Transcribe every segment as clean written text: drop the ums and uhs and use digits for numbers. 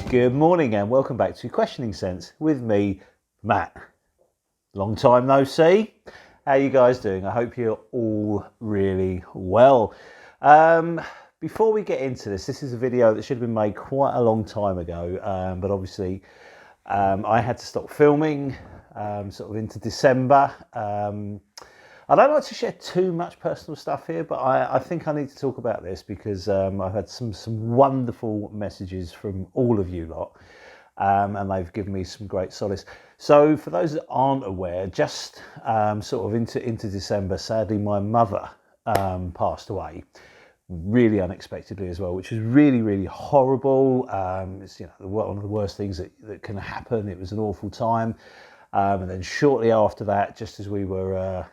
Good morning and welcome back to Questioning Sense with me, Matt. Long time no see. How you guys doing? I hope you're all really well. Before we get into this is a video that should have been made quite a long time ago, but obviously I had to stop filming sort of into December. I don't like to share too much personal stuff here, but I think I need to talk about this because I've had some wonderful messages from all of you lot, and they've given me some great solace. So for those that aren't aware, just sort of into December, sadly my mother passed away, really unexpectedly as well, which was really horrible. It's one of the worst things that can happen. It was an awful time, and then shortly after that, just as we were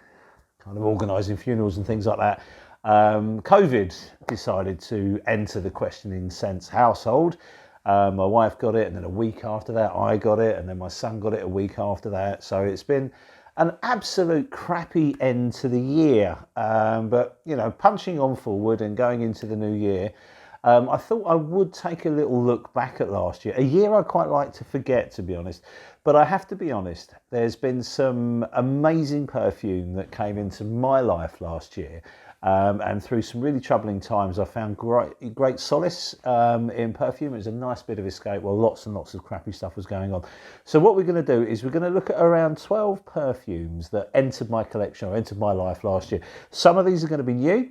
kind of organising funerals and things like that, COVID decided to enter the Questioning Sense household. My wife got it, and then a week after that I got it, and then my son got it a week after that. So it's been an absolute crappy end to the year, but punching on forward and going into the new year, I thought I would take a little look back at last year, a year I quite like to forget, to be honest. But I have to be honest, there's been some amazing perfume that came into my life last year, and through some really troubling times I found great solace in perfume. It was a nice bit of escape while lots and lots of crappy stuff was going on. So what we're going to do is we're going to look at around 12 perfumes that entered my collection or entered my life last year. Some of these are going to be new.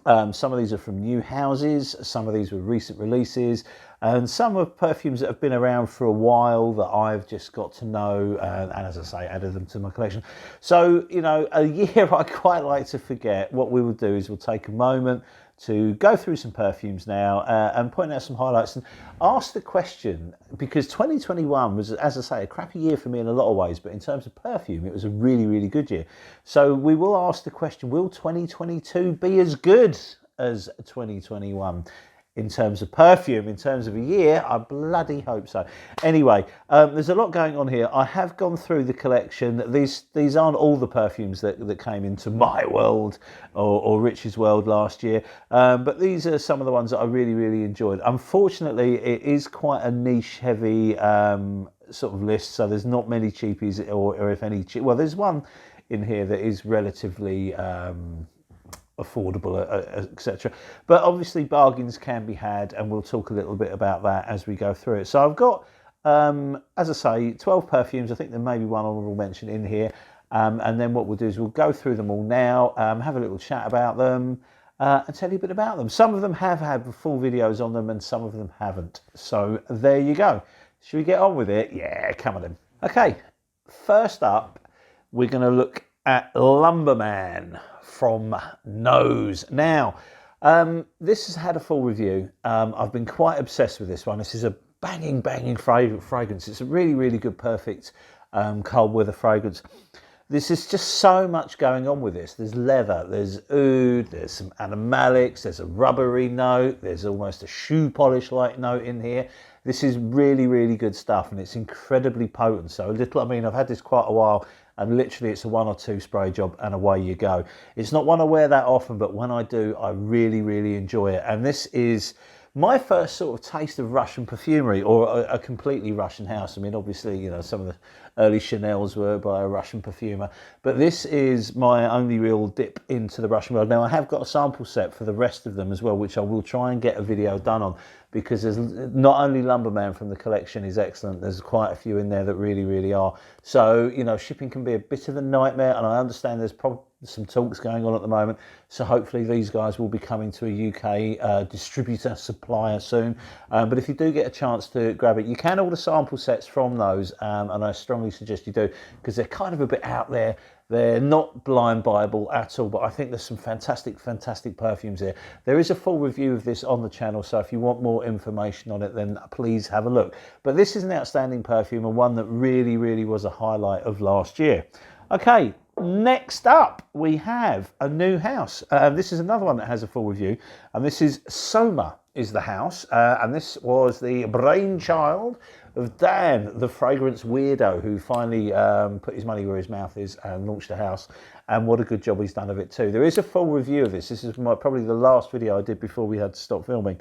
Some of these are from new houses, some of these were recent releases, and some are perfumes that have been around for a while that I've just got to know, and as I say, added them to my collection. So, a year I quite like to forget. What we will do is we'll take a moment to go through some perfumes now and point out some highlights and ask the question, because 2021 was, as I say, a crappy year for me in a lot of ways, but in terms of perfume, it was a really good year. So we will ask the question, will 2022 be as good as 2021? In terms of perfume, in terms of a year, I bloody hope so. Anyway, there's a lot going on here. I have gone through the collection. These aren't all the perfumes that came into my world or Rich's world last year, but these are some of the ones that I really enjoyed. Unfortunately, it is quite a niche heavy sort of list, so there's not many cheapies, or if any, well, there's one in here that is relatively affordable, etc. But obviously bargains can be had, and we'll talk a little bit about that as we go through it. So I've got, as I say, 12 perfumes. I think there may be one honourable mention in here, and then what we'll do is we'll go through them all now, have a little chat about them, and tell you a bit about them. Some of them have had full videos on them and some of them haven't. So there you go. Should we get on with it? Yeah, come on then. Okay, first up, we're going to look at Lumberman from Nose. Now, this has had a full review. I've been quite obsessed with this one. This is a banging fragrance. It's a really good, perfect cold weather fragrance. This is just so much going on with this. There's leather, there's oud, there's some animalics, there's a rubbery note, there's almost a shoe polish like note in here. This is really good stuff, and it's incredibly potent. So I've had this quite a while, and literally it's a 1 or 2 spray job and away you go. It's not one I wear that often, but when I do, I really enjoy it. And this is my first sort of taste of Russian perfumery, or a completely Russian house. I mean, obviously, some of the early Chanels were by a Russian perfumer, but this is my only real dip into the Russian world. Now, I have got a sample set for the rest of them as well, which I will try and get a video done on, because there's not only Lumberman from the collection is excellent, there's quite a few in there that really are. So, shipping can be a bit of a nightmare, and I understand there's probably some talks going on at the moment, so hopefully these guys will be coming to a UK distributor supplier soon. But if you do get a chance to grab it, you can order sample sets from those, and I strongly suggest you do, because they're kind of a bit out there. They're not blind Bible at all, but I think there's some fantastic perfumes here. There is a full review of this on the channel, so if you want more information on it, then please have a look. But this is an outstanding perfume, and one that really was a highlight of last year. Okay, next up we have a new house. This is another one that has a full review, and this is Soma is the house, and this was the brainchild of Dan, the fragrance weirdo, who finally put his money where his mouth is and launched a house, and what a good job he's done of it too. There is a full review of this. This is probably the last video I did before we had to stop filming.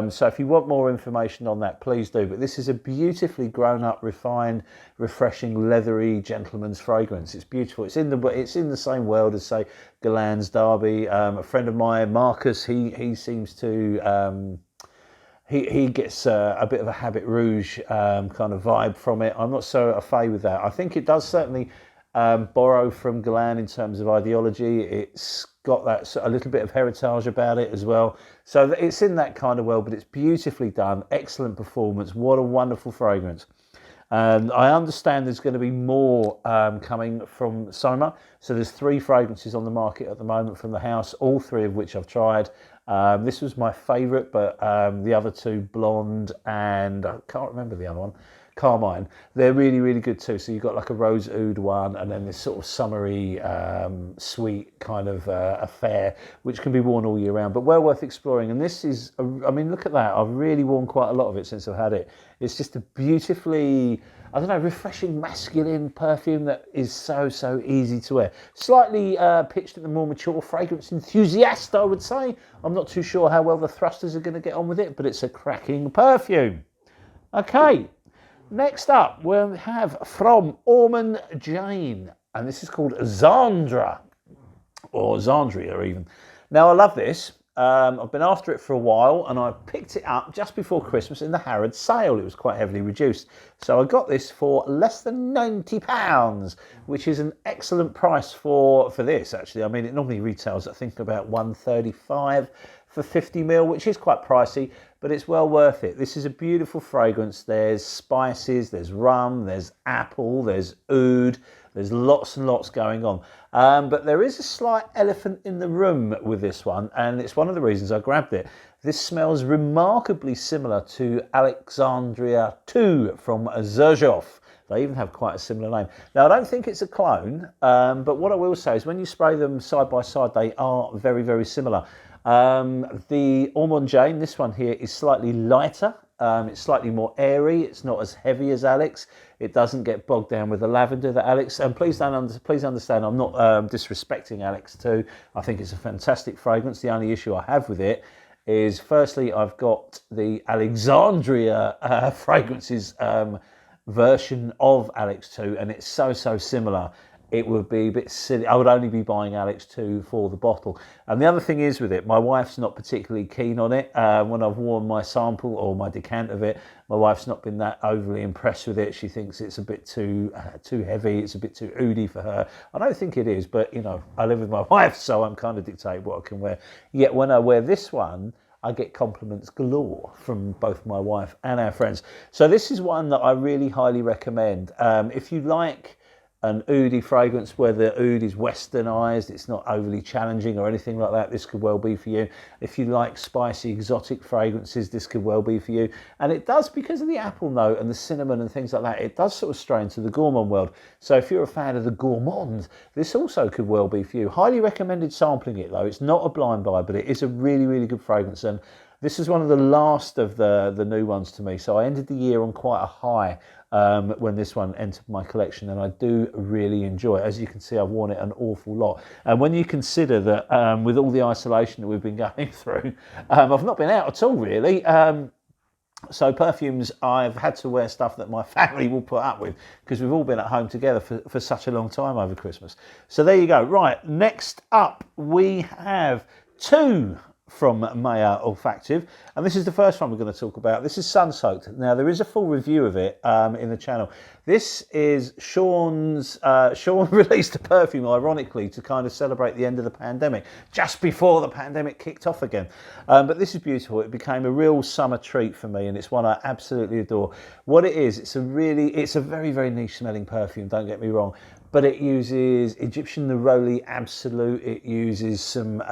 So if you want more information on that, please do. But this is a beautifully grown up, refined, refreshing, leathery gentleman's fragrance. It's beautiful. It's in the same world as, say, Guerlain's Derby. A friend of mine, Marcus, he seems to he gets a bit of a Habit Rouge kind of vibe from it. I'm not so a fay with that. I think it does certainly borrow from Guerlain in terms of ideology. It's got that a little bit of heritage about it as well. So it's in that kind of world, but it's beautifully done. Excellent performance. What a wonderful fragrance. I understand there's going to be more coming from Soma. So there's 3 fragrances on the market at the moment from the house, all 3 of which I've tried. This was my favourite, but the other 2, Blonde and I can't remember the other one, Carmine, they're really, really good too. So you've got like a rose oud one, and then this sort of summery, sweet kind of affair, which can be worn all year round, but well worth exploring. And this is, I mean, look at that. I've really worn quite a lot of it since I've had it. It's just a beautifully, I don't know, refreshing masculine perfume that is so easy to wear. Slightly pitched at the more mature fragrance enthusiast, I would say. I'm not too sure how well the thrusters are going to get on with it, but it's a cracking perfume. Okay. Next up, we have from Ormonde Jayne, and this is called Xandria, or Xandria even. Now, I love this. I've been after it for a while, and I picked it up just before Christmas in the Harrods sale. It was quite heavily reduced. So I got this for less than £90, which is an excellent price for this, actually. I mean, it normally retails, I think, about £135 for 50ml, which is quite pricey, but it's well worth it. This is a beautiful fragrance. There's spices, there's rum, there's apple, there's oud, there's lots and lots going on. But there is a slight elephant in the room with this one, and it's one of the reasons I grabbed it. This smells remarkably similar to Alexandria 2 from Xerjoff. They even have quite a similar name. Now, I don't think it's a clone, but what I will say is when you spray them side by side, they are very, very similar. The Ormonde Jayne, this one here, is slightly lighter. It's slightly more airy. It's not as heavy as Alex. It doesn't get bogged down with the lavender that Alex. And please understand, I'm not disrespecting Alex too. I think it's a fantastic fragrance. The only issue I have with it is, firstly, I've got the Alexandria fragrances version of Alex 2, and it's so similar. It would be a bit silly. I would only be buying Alex 2 for the bottle. And the other thing is with it, my wife's not particularly keen on it. When I've worn my sample or my decant of it, my wife's not been that overly impressed with it. She thinks it's a bit too heavy. It's a bit too oudy for her. I don't think it is, but you know, I live with my wife, so I'm kind of dictating what I can wear. Yet when I wear this one, I get compliments galore from both my wife and our friends. So this is one that I really highly recommend. If you like an oudy fragrance where the oud is westernized, it's not overly challenging or anything like that, this could well be for you. If you like spicy exotic fragrances, this could well be for you. And it does, because of the apple note and the cinnamon and things like that, it does sort of stray into the gourmand world. So if you're a fan of the gourmand, this also could well be for you. Highly recommended sampling it though. It's not a blind buy, but it is a really good fragrance. And this is one of the last of the new ones to me. So I ended the year on quite a high when this one entered my collection, and I do really enjoy it. As you can see, I've worn it an awful lot. And when you consider that with all the isolation that we've been going through, I've not been out at all really. So perfumes, I've had to wear stuff that my family will put up with because we've all been at home together for such a long time over Christmas. So there you go. Right, next up we have 2 from Maya Olfactive, and this is the first one we're going to talk about. This is Sun Soaked. Now there is a full review of it in the channel. This is Sean released a perfume, ironically, to kind of celebrate the end of the pandemic, just before the pandemic kicked off again. But this is beautiful. It became a real summer treat for me, and it's one I absolutely adore. What it is, it's a very niche smelling perfume, don't get me wrong, but it uses Egyptian Neroli Absolute, it uses some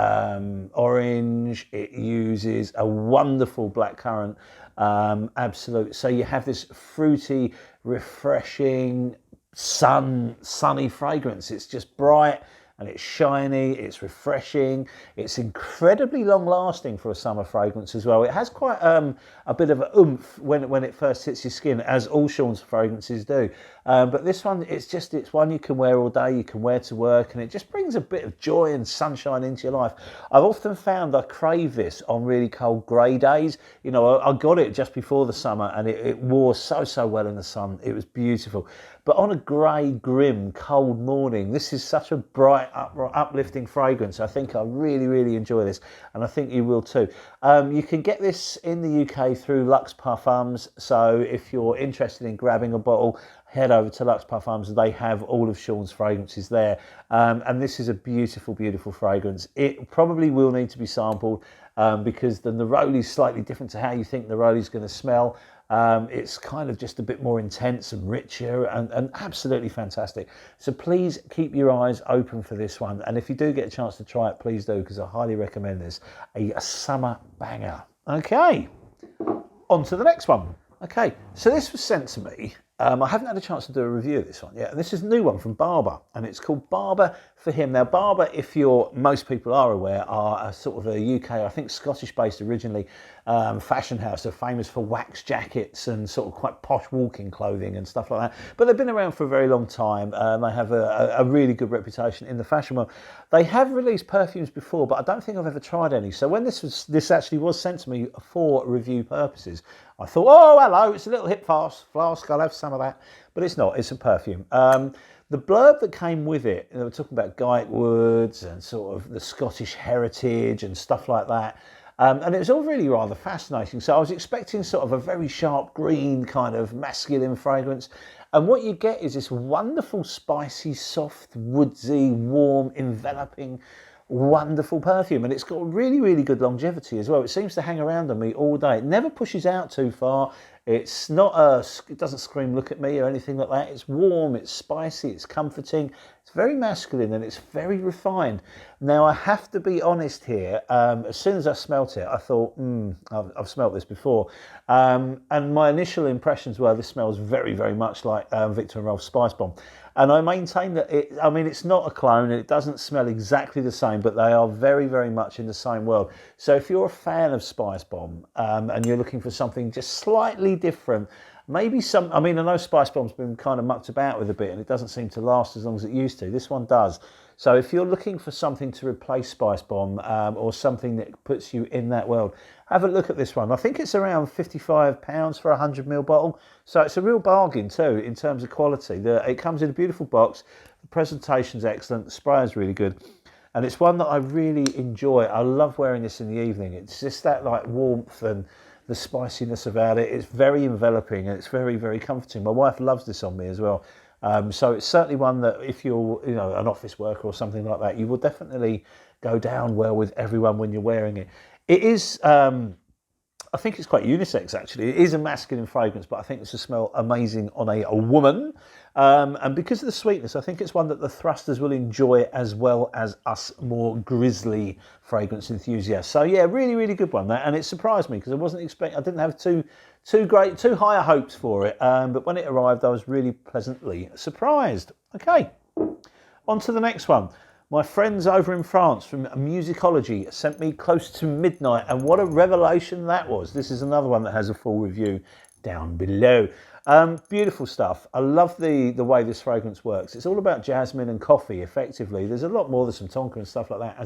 orange, it uses a wonderful blackcurrant Absolute. So you have this fruity, refreshing, sunny fragrance. It's just bright and it's shiny, it's refreshing, it's incredibly long lasting for a summer fragrance as well. It has quite a bit of a oomph when it first hits your skin, as all Sean's fragrances do. But this one, it's one you can wear all day, you can wear to work, and it just brings a bit of joy and sunshine into your life. I've often found I crave this on really cold grey days. You know, I got it just before the summer, and it wore so well in the sun. It was beautiful. But on a grey, grim, cold morning, this is such a bright, uplifting fragrance. I think I really enjoy this, and I think you will too. You can get this in the UK through Luxe Parfums, so if you're interested in grabbing a bottle, head over to Luxe Parfums. They have all of Sean's fragrances there, and this is a beautiful fragrance. It probably will need to be sampled because the neroli is slightly different to how you think neroli is going to smell. It's kind of just a bit more intense and richer and absolutely fantastic. So please keep your eyes open for this one. And if you do get a chance to try it, please do, because I highly recommend this. A summer banger. Okay, on to the next one. Okay, so this was sent to me. I haven't had a chance to do a review of this one yet. This is a new one from Barbour, and it's called Barbour for Him. Now, Barbour, most people are aware, are a sort of a UK, I think Scottish-based originally, fashion house. They're famous for wax jackets and sort of quite posh walking clothing and stuff like that. But they've been around for a very long time. They have a really good reputation in the fashion world. They have released perfumes before, but I don't think I've ever tried any. So when this actually was sent to me for review purposes, I thought, oh, hello, it's a little hip flask. I'll have some of that. But it's not, it's a perfume. The blurb that came with it, they were talking about Guy Woods and sort of the Scottish heritage and stuff like that. And it was all really rather fascinating. So I was expecting sort of a very sharp green kind of masculine fragrance. And what you get is this wonderful, spicy, soft, woodsy, warm, enveloping, wonderful perfume. And it's got really good longevity as well. It seems to hang around on me all day. It never pushes out too far. It's not it doesn't scream look at me or anything like that. It's warm, it's spicy, it's comforting. It's very masculine and it's very refined. Now I have to be honest here. As soon as I smelt it, I thought, I've smelt this before. And my initial impressions were this smells very much like Victor and Rolf's Spice Bomb. And I maintain that it's not a clone and it doesn't smell exactly the same, but they are very much in the same world. So if you're a fan of Spice Bomb and you're looking for something just slightly different, maybe I know Spice Bomb's been kind of mucked about with a bit and it doesn't seem to last as long as it used to. This one does. So if you're looking for something to replace Spice Bomb or something that puts you in that world, have a look at this one. I think it's around £55 for a 100ml bottle. So it's a real bargain too in terms of quality. It comes in a beautiful box. The presentation's excellent. The spray is really good. And it's one that I really enjoy. I love wearing this in the evening. It's just that like warmth and the spiciness about it. It's very enveloping and it's very comforting. My wife loves this on me as well. So it's certainly one that if you're an office worker or something like that, you will definitely go down well with everyone when you're wearing it. It is, I think it's quite unisex actually. It is a masculine fragrance, but I think this will smell amazing on a woman. And because of the sweetness, I think it's one that the thrusters will enjoy as well as us more grisly fragrance enthusiasts. So yeah, really good one. And it surprised me because I wasn't expecting, I didn't have too higher hopes for it. But when it arrived, I was really pleasantly surprised. Okay, on to the next one. My friends over in France from Musicology sent me Close to Midnight, and what a revelation that was. This is another one that has a full review down below. Beautiful stuff. I love the way this fragrance works. It's all about jasmine and coffee, effectively. There's a lot more, there's some tonka and stuff like that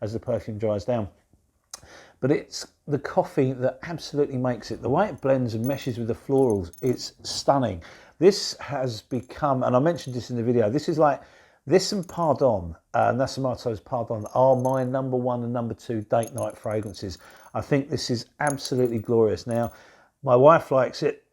as the perfume dries down. But it's the coffee that absolutely makes it. The way it blends and meshes with the florals, it's stunning. This has become, and I mentioned this in the video, this and Pardon, Nascimato's Pardon, are my number 1 and number 2 date night fragrances. I think this is absolutely glorious. Now, my wife likes it.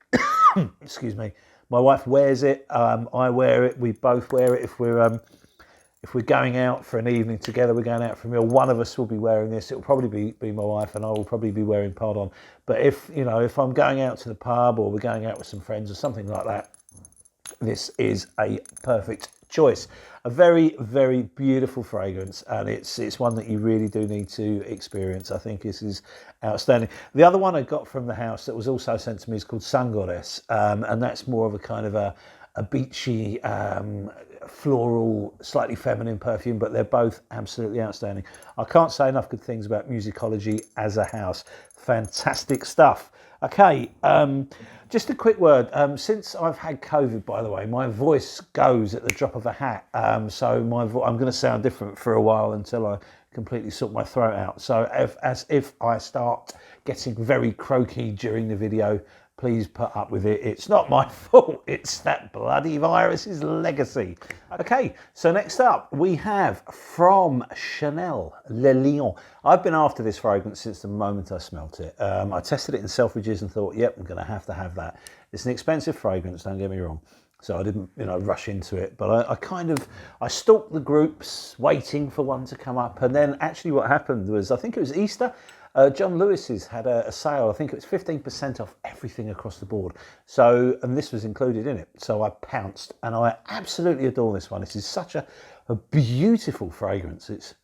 Excuse me. My wife wears it. I wear it. We both wear it. If we're going out for an evening together, we're going out for a meal, one of us will be wearing this. It will probably be my wife, and I will probably be wearing Pardon. But if I'm going out to the pub or we're going out with some friends or something like that, this is a perfect choice. A very beautiful fragrance, and it's one that you really do need to experience. I think this is outstanding. The other one I got from the house that was also sent to me is called Sangores, and that's more of a kind of a beachy, floral, slightly feminine perfume, but they're both absolutely outstanding. I can't say enough good things about Musicology as a house. Fantastic stuff. Okay, just a quick word. Since I've had COVID, by the way, my voice goes at the drop of a hat. So I'm going to sound different for a while until I completely sort my throat out. So as if I start getting very croaky during the video, please put up with it. It's not my fault. It's that bloody virus's legacy. Okay, so next up we have from Chanel, Le Lion. I've been after this fragrance since the moment I smelt it. I tested it in Selfridges and thought, yep, I'm going to have that. It's an expensive fragrance, don't get me wrong. So I didn't, rush into it. But I stalked the groups, waiting for one to come up. And then actually what happened was, I think it was Easter, John Lewis's had a sale. I think it was 15% off everything across the board. So, and this was included in it. So I pounced, and I absolutely adore this one. This is such a beautiful fragrance. It's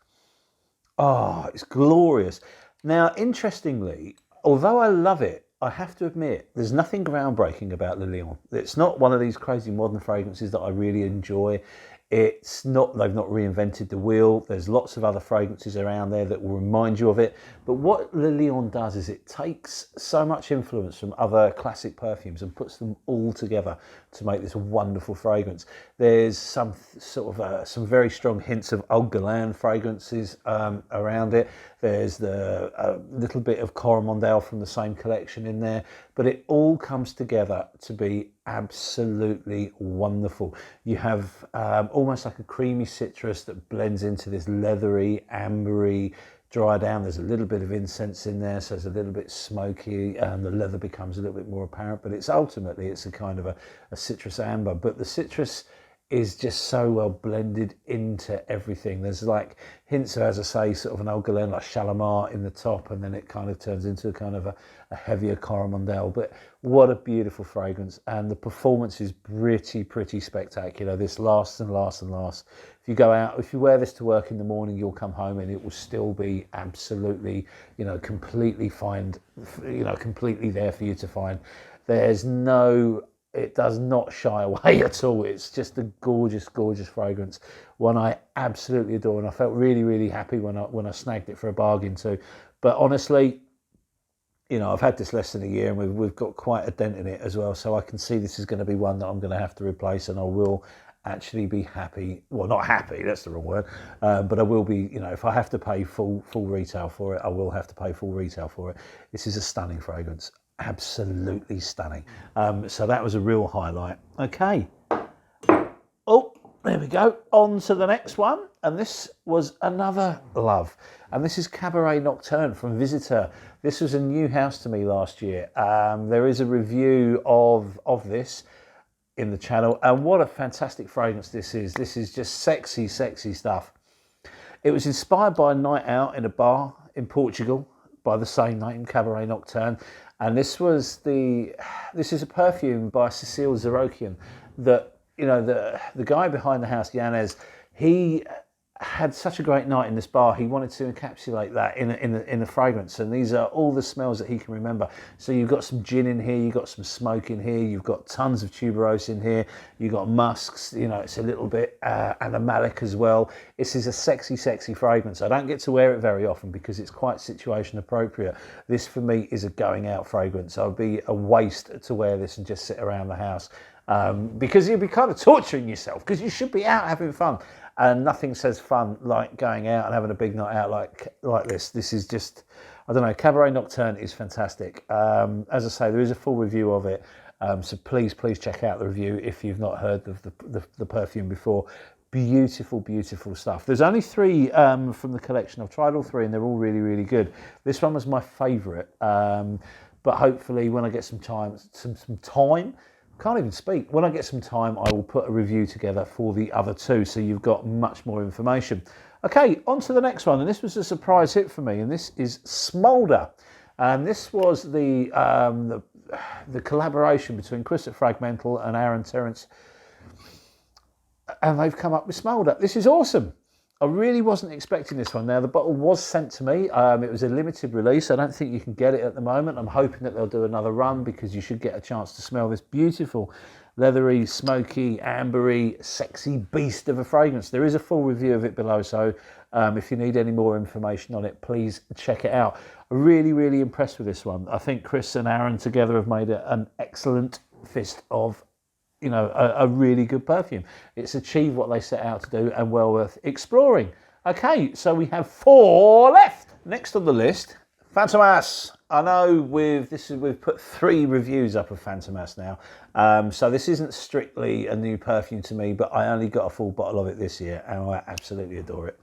glorious. Now, interestingly, although I love it, I have to admit, there's nothing groundbreaking about Le Lion. It's not one of these crazy modern fragrances that I really enjoy. They've not reinvented the wheel. There's lots of other fragrances around there that will remind you of it. But what Le Lion does is it takes so much influence from other classic perfumes and puts them all together to make this wonderful fragrance. There's some very strong hints of Old Guerlain fragrances around it. There's the little bit of Ormonde from the same collection in there, but it all comes together to be absolutely wonderful. You have almost like a creamy citrus that blends into this leathery, ambery, dry down. There's a little bit of incense in there, so it's a little bit smoky, and the leather becomes a little bit more apparent, but it's a kind of a citrus amber. But the citrus is just so well blended into everything. There's like hints of, as I say, sort of an Old Guerlain, like Shalimar in the top, and then it kind of turns into kind of a heavier Coromandel. But what a beautiful fragrance, and the performance is pretty spectacular. This lasts and lasts and lasts. If you go out, if you wear this to work in the morning, you'll come home and it will still be absolutely, completely completely there for you to find. It does not shy away at all. It's just a gorgeous fragrance. One I absolutely adore, and I felt really happy when I snagged it for a bargain too. But honestly, I've had this less than a year, and we've got quite a dent in it as well. So I can see this is going to be one that I'm going to have to replace, and I will actually be happy. Well, not happy, that's the wrong word. But I will be, if I have to pay full retail for it, I will have to pay full retail for it. This is a stunning fragrance. Absolutely stunning. So that was a real highlight. Okay. Oh, there we go. On to the next one. And this was another love. And this is Cabaret Nocturne from Visitor. This was a new house to me last year. There is a review of this in the channel. And what a fantastic fragrance this is. This is just sexy stuff. It was inspired by a night out in a bar in Portugal by the same name, Cabaret Nocturne. And this is a perfume by Cecile Zerokian that, the guy behind the house, Yanez, he had such a great night in this bar. He wanted to encapsulate that in a fragrance, and these are all the smells that he can remember. So you've got some gin in here, you've got some smoke in here, you've got tons of tuberose in here, you've got musks, it's a little bit, and a malic as well. This is a sexy fragrance. I don't get to wear it very often because it's quite situation appropriate. This for me is a going out fragrance. It would be a waste to wear this and just sit around the house, because you'd be kind of torturing yourself, because you should be out having fun. And nothing says fun like going out and having a big night out like this. This is just, I don't know, Cabaret Nocturne is fantastic. As I say, there is a full review of it. So please check out the review if you've not heard of the perfume before. Beautiful stuff. There's only 3 from the collection. I've tried all 3 and they're all really good. This one was my favourite. But hopefully when I get some time, can't even speak. When I get some time, I will put a review together for the other 2, so you've got much more information. Okay, on to the next one, and this was a surprise hit for me, and this is Smolder. And this was the collaboration between Chris at Fragmental and Aaron Terrence, and they've come up with Smolder. This is awesome. I really wasn't expecting this one. Now, the bottle was sent to me. It was a limited release. I don't think you can get it at the moment. I'm hoping that they'll do another run because you should get a chance to smell this beautiful leathery, smoky, ambery, sexy beast of a fragrance. There is a full review of it below, so if you need any more information on it, please check it out. Really, really impressed with this one. I think Chris and Aaron together have made an excellent fist of, you know, a really good perfume. It's achieved what they set out to do and well worth exploring. Okay, so we have 4 left. Next on the list, Fantomas. I know we've put 3 reviews up of Fantomas now, so this isn't strictly a new perfume to me, but I only got a full bottle of it this year and I absolutely adore it.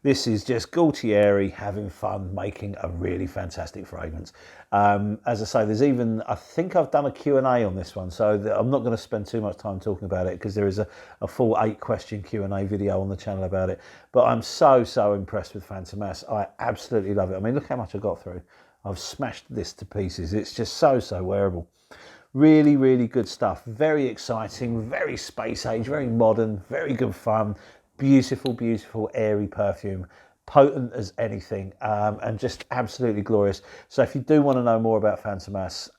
This is just Gaultieri having fun making a really fantastic fragrance. As I say, there's even, I think I've done a Q&A on this one, so I'm not going to spend too much time talking about it because there is a full 8-question Q&A video on the channel about it. But I'm so impressed with Fantomas. I absolutely love it. I mean, look how much I got through. I've smashed this to pieces. It's just so wearable. Really, really good stuff. Very exciting, very space age, very modern, very good fun. Beautiful, beautiful, airy perfume, potent as anything, and just absolutely glorious. So if you do want to know more about Fantomas,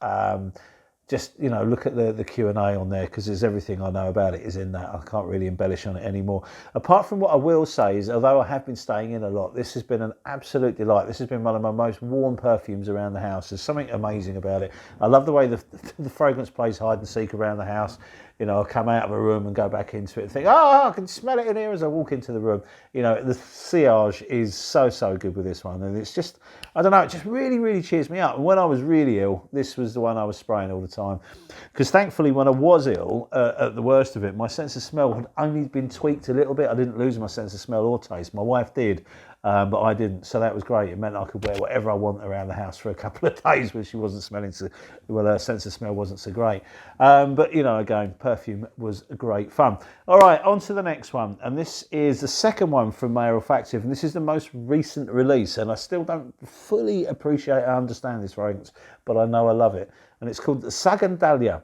just, you know, look at the Q&A on there, because there's everything I know about it is in that. I can't really embellish on it anymore. Apart from what I will say is, although I have been staying in a lot, this has been an absolute delight. This has been one of my most warm perfumes around the house. There's something amazing about it. I love the way the fragrance plays hide and seek around the house. You know, I'll come out of a room and go back into it and think, oh, I can smell it in here as I walk into the room. You know, the sillage is so good with this one. And it's just, I don't know, it just really, really cheers me up. And when I was really ill, this was the one I was spraying all the time. Because thankfully, when I was ill, at the worst of it, my sense of smell had only been tweaked a little bit. I didn't lose my sense of smell or taste. My wife did. But I didn't, so that was great. It meant I could wear whatever I want around the house for a couple of days when she wasn't smelling so well, her sense of smell wasn't so great. But, you know, again, perfume was great fun. All right, on to the next one. And this is the second one from Olfactive, and this is the most recent release. And I still don't fully appreciate and understand this fragrance, but I know I love it. And it's called Sagandalia.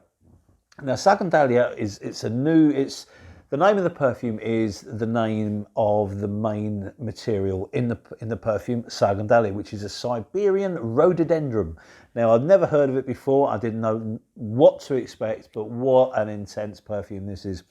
Now, Sagandalia the name of the perfume is the name of the main material in the perfume, Sagandalia, which is a Siberian rhododendron. Now, I'd never heard of it before. I didn't know what to expect, but what an intense perfume this is.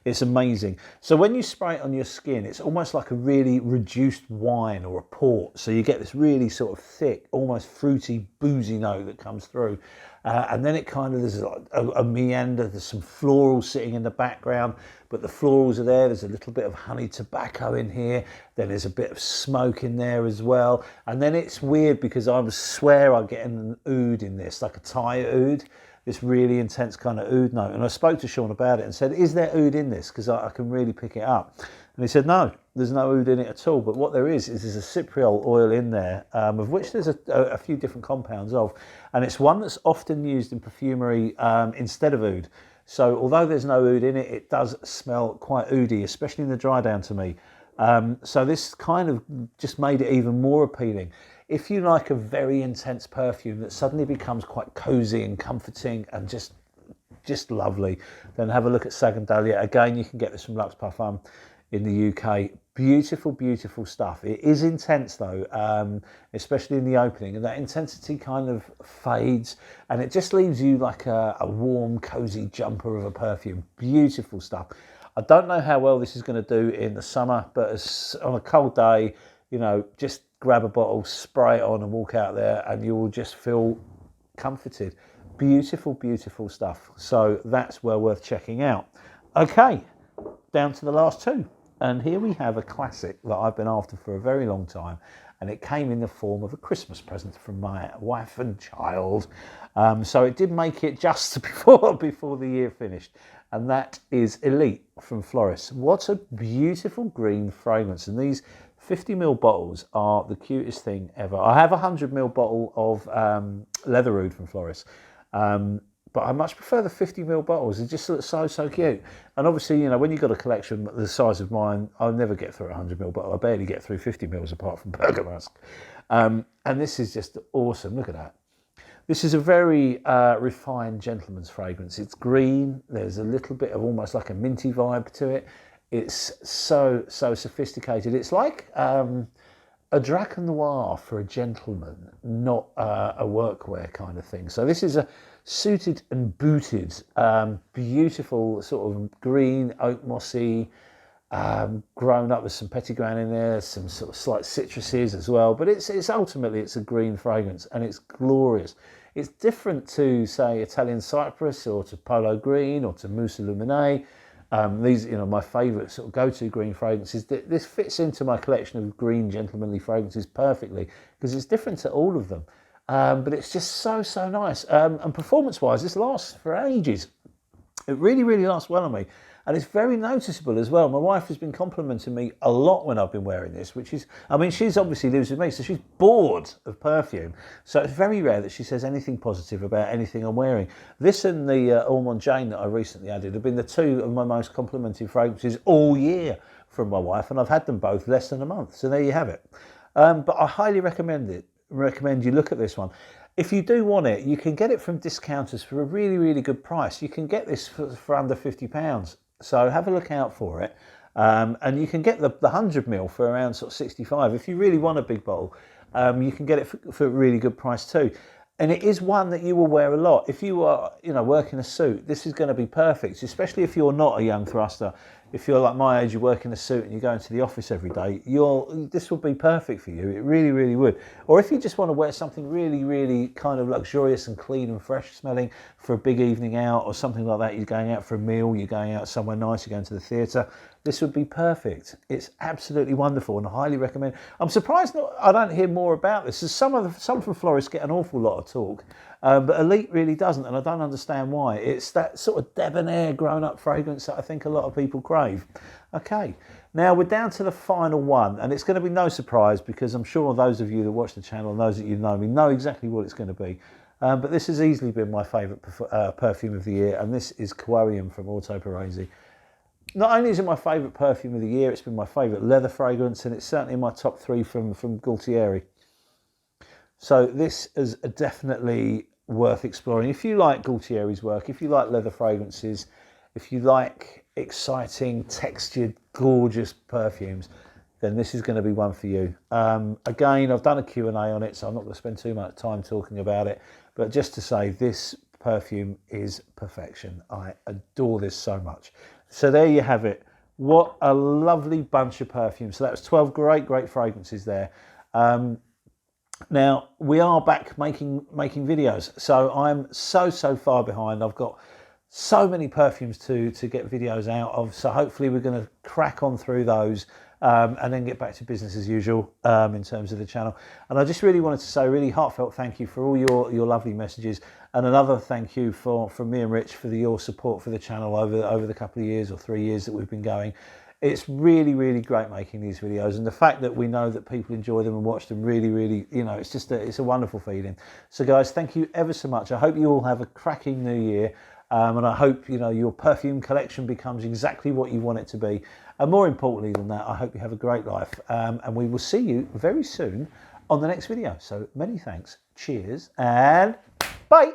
It's amazing. So when you spray it on your skin, it's almost like a really reduced wine or a port. So you get this really sort of thick, almost fruity, boozy note that comes through. And then it kind of, there's a meander, there's some florals sitting in the background, but the florals are there. There's a little bit of honey tobacco in here. Then there's a bit of smoke in there as well. And then it's weird because I swear I get an oud in this, like a Thai oud. This really intense kind of oud note. And I spoke to Sean about it and said, is there oud in this? Because I can really pick it up. And he said, no, there's no oud in it at all. But what there is there's a cypriol oil in there, of which there's a few different compounds of. And it's one that's often used in perfumery instead of oud. So although there's no oud in it, it does smell quite oudy, especially in the dry down to me. So this kind of just made it even more appealing. If you like a very intense perfume that suddenly becomes quite cozy and comforting and just lovely, then have a look at Sagandalia. Again, you can get this from Luxe Parfum in the UK. Beautiful, beautiful stuff. It is intense though, especially in the opening, and that intensity kind of fades and it just leaves you like a warm, cozy jumper of a perfume. Beautiful stuff. I don't know how well this is going to do in the summer, but on a cold day, you know, just grab a bottle, spray it on and walk out there and you will just feel comforted. Beautiful, beautiful stuff. So that's well worth checking out. Okay, down to the last 2. And here we have a classic that I've been after for a very long time. And it came in the form of a Christmas present from my wife and child. So it did make it just before the year finished. And that is Elite from Floris. What a beautiful green fragrance. And these 50ml bottles are the cutest thing ever. I have a 100ml bottle of Leather Oud from Floris. But I much prefer the 50ml bottles. It just looks so cute. And obviously, you know, when you've got a collection the size of mine, I'll never get through a 100ml bottle. I barely get through 50ml apart from Bergamasque. And this is just awesome. Look at that. This is a very refined gentleman's fragrance. It's green. There's a little bit of almost like a minty vibe to it. It's so sophisticated. It's like a Drac Noir for a gentleman, not a workwear kind of thing. So this is a suited and booted. Beautiful sort of green, oak mossy, grown up with some petitgrain in there, some sort of slight citruses as well. But it's ultimately it's a green fragrance, and it's glorious. It's different to, say, Italian Cypress or to Polo Green or to Mousse Illuminée. These, my favourite sort of go-to green fragrances. This fits into my collection of green gentlemanly fragrances perfectly because it's different to all of them. But it's just so nice. And performance-wise, this lasts for ages. It really, really lasts well on me. And it's very noticeable as well. My wife has been complimenting me a lot when I've been wearing this, which is, she's obviously lives with me, so she's bored of perfume. So it's very rare that she says anything positive about anything I'm wearing. This and the Ormonde Jayne that I recently added have been the two of my most complimented fragrances all year from my wife, and I've had them both less than a month. So there you have it. But I highly recommend you look at this one. If you do want it, you can get it from discounters for a really, really good price. You can get this for under £50. So have a look out for it. And you can get the 100ml for around sort of 65. If you really want a big bottle, you can get it for a really good price too. And it is one that you will wear a lot. If you are, working a suit, this is going to be perfect, especially if you're not a young thruster. If you're like my age, you work in a suit and you go into the office every day, this will be perfect for you. It really, really would. Or if you just want to wear something really, really kind of luxurious and clean and fresh smelling for a big evening out or something like that, you're going out for a meal, you're going out somewhere nice, you're going to the theatre, this would be perfect. It's absolutely wonderful and I highly recommend. I'm surprised I don't hear more about this. Some from Floris get an awful lot of talk, but Elite really doesn't, and I don't understand why. It's that sort of debonair grown-up fragrance that I think a lot of people crave. Okay, now we're down to the final one, and it's going to be no surprise because I'm sure those of you that watch the channel and those that you know me know exactly what it's going to be. But this has easily been my favourite perfume of the year, and this is Quarium from Auto Parisi. Not only is it my favourite perfume of the year, it's been my favourite leather fragrance, and it's certainly in my top 3 from Gaultieri. So this is definitely worth exploring. If you like Gaultieri's work, if you like leather fragrances, if you like exciting, textured, gorgeous perfumes, then this is going to be one for you. Again, I've done a Q&A on it, so I'm not going to spend too much time talking about it. But just to say, this perfume is perfection. I adore this so much. So there you have it. What a lovely bunch of perfumes. So that was 12 great fragrances there. Now we are back making videos, so I'm so far behind. I've got so many perfumes to get videos out of, so hopefully we're going to crack on through those and then get back to business as usual in terms of the channel. And I just really wanted to say a really heartfelt thank you for all your lovely messages, and another thank you from me and Rich for your support for the channel over the couple of years or 3 years that we've been going. It's really, really great making these videos, and the fact that we know that people enjoy them and watch them really, it's a wonderful feeling. So guys, thank you ever so much. I hope you all have a cracking new year, and I hope your perfume collection becomes exactly what you want it to be. And more importantly than that, I hope you have a great life, and we will see you very soon on the next video. So many thanks, cheers, and bye.